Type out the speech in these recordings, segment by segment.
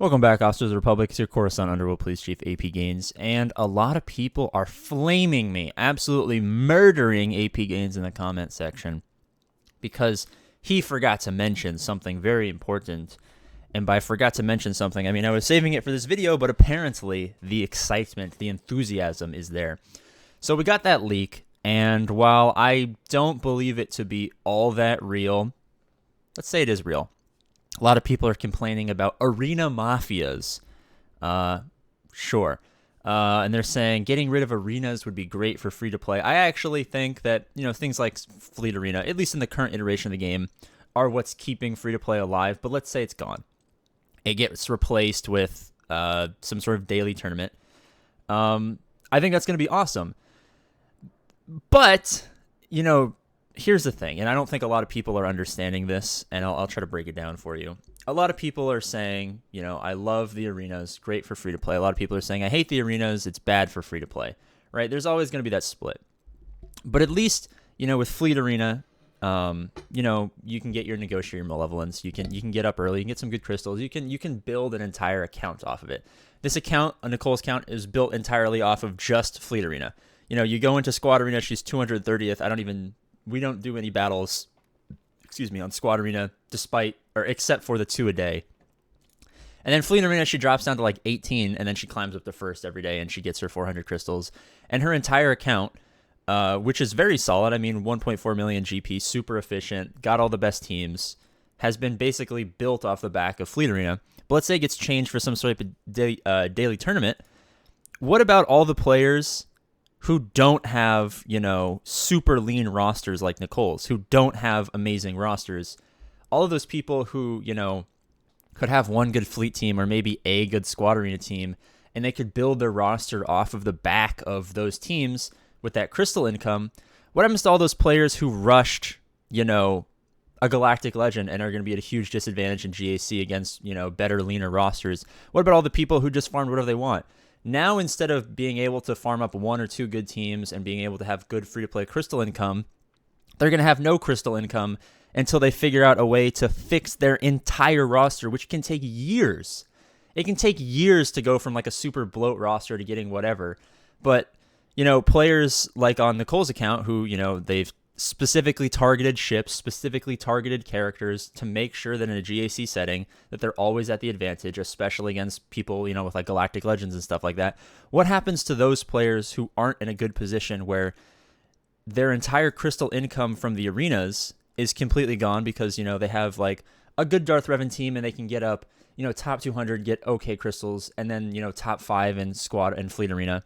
Welcome back, Officers of the Republic. It's your Coruscant Underworld Police Chief, APGAINS, and a lot of people are flaming me, absolutely murdering APGAINS in the comment section because he forgot to mention something very important. And by forgot to mention something, I mean I was saving it for this video, but apparently the excitement, the enthusiasm is there. So we got that leak, and while I don't believe it to be all that real, let's say it is real. A lot of people are complaining about arena mafias. Sure. And they're saying getting rid of arenas would be great for free-to-play. I actually think that, things like Fleet Arena, at least in the current iteration of the game, are what's keeping free-to-play alive. But let's say it's gone. It gets replaced with some sort of daily tournament. I think that's going to be awesome. But, here's the thing, and I don't think a lot of people are understanding this, and I'll try to break it down for you. A lot of people are saying, I love the arenas, great for free-to-play. A lot of people are saying, I hate the arenas, it's bad for free-to-play, right? There's always going to be that split. But at least, with Fleet Arena, you can get your negotiator malevolence, you can get up early, you can get some good crystals, you can build an entire account off of it. This account, Nicole's account, is built entirely off of just Fleet Arena. You go into Squad Arena, she's 230th, we don't do any battles, on Squad Arena, except for the 2 a day. And then Fleet Arena, she drops down to like 18, and then she climbs up to first every day, and she gets her 400 crystals. And her entire account, which is very solid, 1.4 million GP, super efficient, got all the best teams, has been basically built off the back of Fleet Arena. But let's say it gets changed for some sort of daily tournament. What about all the players who don't have, super lean rosters like Nicole's, who don't have amazing rosters? All of those people who, could have one good fleet team or maybe a good Squad Arena team, and they could build their roster off of the back of those teams with that crystal income. What happens to all those players who rushed, a Galactic Legend and are going to be at a huge disadvantage in GAC against, better, leaner rosters? What about all the people who just farmed whatever they want? Now, instead of being able to farm up 1 or 2 good teams and being able to have good free-to-play crystal income, they're going to have no crystal income until they figure out a way to fix their entire roster, which can take years. It can take years to go from like a super bloat roster to getting whatever. But, players like on Nicole's account who, they've specifically targeted ships, specifically targeted characters to make sure that in a GAC setting that they're always at the advantage, especially against people, with like Galactic Legends and stuff like that. What happens to those players who aren't in a good position where their entire crystal income from the arenas is completely gone because, they have like a good Darth Revan team and they can get up, top 200, get okay crystals, and then, top 5 in Squad and Fleet Arena,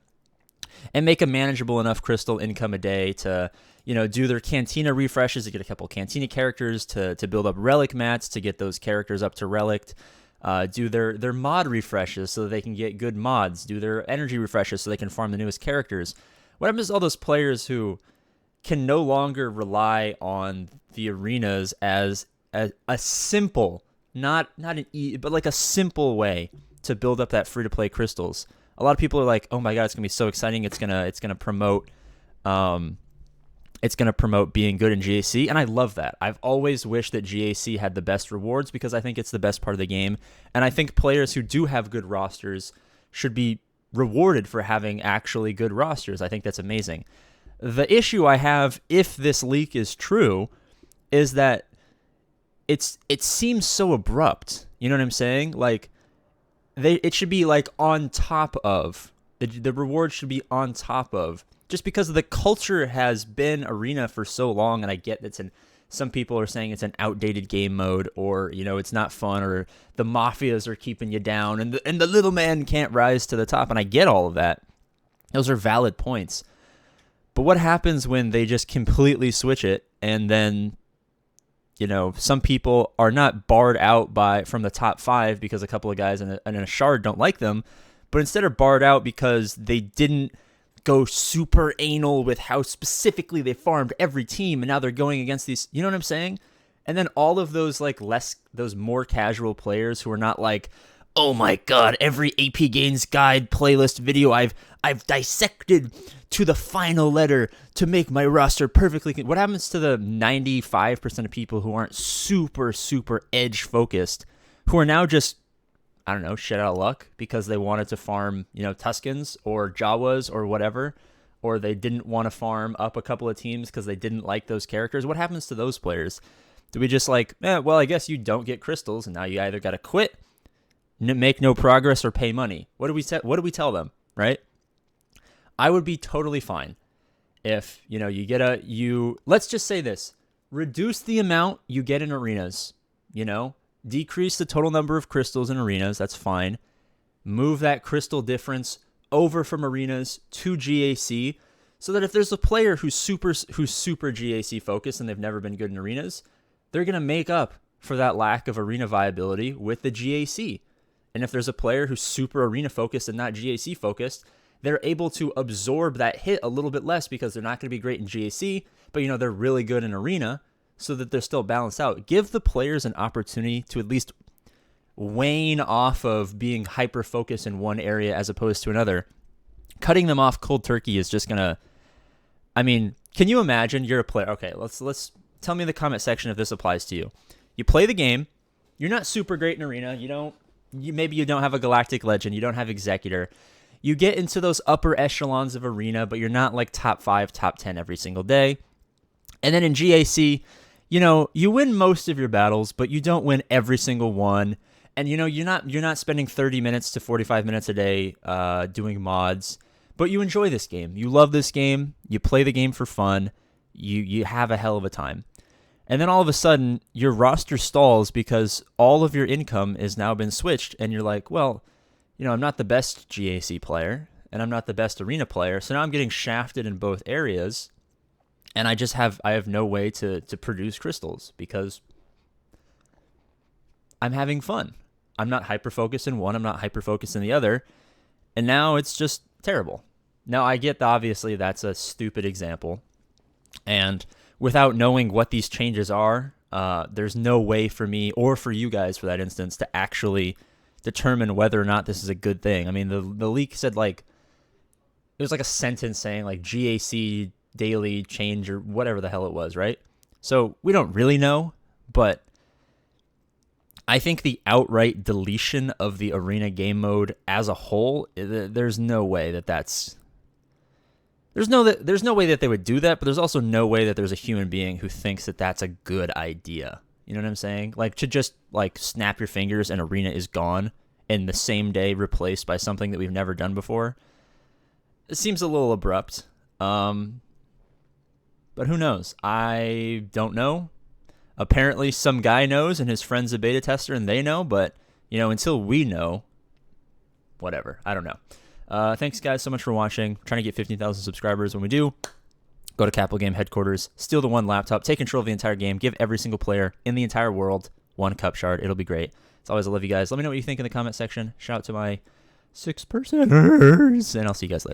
and make a manageable enough crystal income a day to, do their Cantina refreshes to get a couple Cantina characters, to build up relic mats to get those characters up to relic, do their mod refreshes so that they can get good mods, do their energy refreshes so they can farm the newest characters. What happens to all those players who can no longer rely on the arenas as a simple, not but like a simple way to build up that free-to-play crystals? A lot of people are like, "Oh my god, it's gonna be so exciting! It's gonna promote, being good in GAC," and I love that. I've always wished that GAC had the best rewards because I think it's the best part of the game, and I think players who do have good rosters should be rewarded for having actually good rosters. I think that's amazing. The issue I have, if this leak is true, is that it seems so abrupt. You know what I'm saying? Like, it should be like on top of the reward should be on top of, just because the culture has been arena for so long, and I get that some people are saying it's an outdated game mode, or it's not fun, or the mafias are keeping you down, and the little man can't rise to the top, and I get all of that. Those are valid points. But what happens when they just completely switch it, and then some people are not barred out from the top 5 because a couple of guys in a shard don't like them, but instead are barred out because they didn't go super anal with how specifically they farmed every team, and now they're going against these, you know what I'm saying? And then all of those those more casual players who are not like, oh my god, every APGAINS guide playlist video I've dissected to the final letter to make my roster perfectly. What happens to the 95% of people who aren't super edge focused, who are now just I don't know, shit out of luck because they wanted to farm, Tuskens or Jawas or whatever, or they didn't want to farm up a couple of teams because they didn't like those characters. What happens to those players? Do we just well, I guess you don't get crystals, and now you either got to quit, make no progress, or pay money? What do we tell them, right? I would be totally fine if, let's just say this, reduce the amount you get in arenas, decrease the total number of crystals in arenas. That's fine. Move that crystal difference over from arenas to GAC so that if there's a player who's super GAC focused and they've never been good in arenas, they're going to make up for that lack of arena viability with the GAC. And if there's a player who's super arena focused and not GAC focused, they're able to absorb that hit a little bit less because they're not going to be great in GAC, but they're really good in arena so that they're still balanced out. Give the players an opportunity to at least wane off of being hyper focused in one area as opposed to another. Cutting them off cold turkey is just gonna, can you imagine you're a player? Okay, let's tell me in the comment section if this applies to you. You play the game, you're not super great in arena, maybe you don't have a galactic legend, you don't have executor. You get into those upper echelons of arena, but you're not like top 5, top 10 every single day. And then in GAC, you win most of your battles, but you don't win every single one. And you're not spending 30 minutes to 45 minutes a day doing mods, but you enjoy this game. You love this game. You play the game for fun. You have a hell of a time. And then all of a sudden, your roster stalls because all of your income has now been switched, and you're like, well, I'm not the best GAC player, and I'm not the best arena player, so now I'm getting shafted in both areas, and I have no way to produce crystals because I'm having fun. I'm not hyper-focused in one, I'm not hyper-focused in the other, and now it's just terrible. Now, I get that obviously that's a stupid example, and without knowing what these changes are, there's no way for me, or for you guys for that instance, to actually determine whether or not this is a good thing. The leak said it was like a sentence saying GAC daily change or whatever the hell it was, right? So we don't really know, but I think the outright deletion of the arena game mode as a whole, there's no way that's there's no way that they would do that, but there's also no way that there's a human being who thinks that that's a good idea. You know what I'm saying? To just snap your fingers and arena is gone and the same day replaced by something that we've never done before. It seems a little abrupt. But who knows? I don't know. Apparently some guy knows and his friend's a beta tester and they know, but until we know, whatever. I don't know. Thanks guys so much for watching. I'm trying to get 15,000 subscribers. When we do, go to Capital Game headquarters, steal the one laptop, take control of the entire game, give every single player in the entire world one cup shard. It'll be great. As always, I love you guys. Let me know what you think in the comment section. Shout out to my 6%ers, and I'll see you guys later.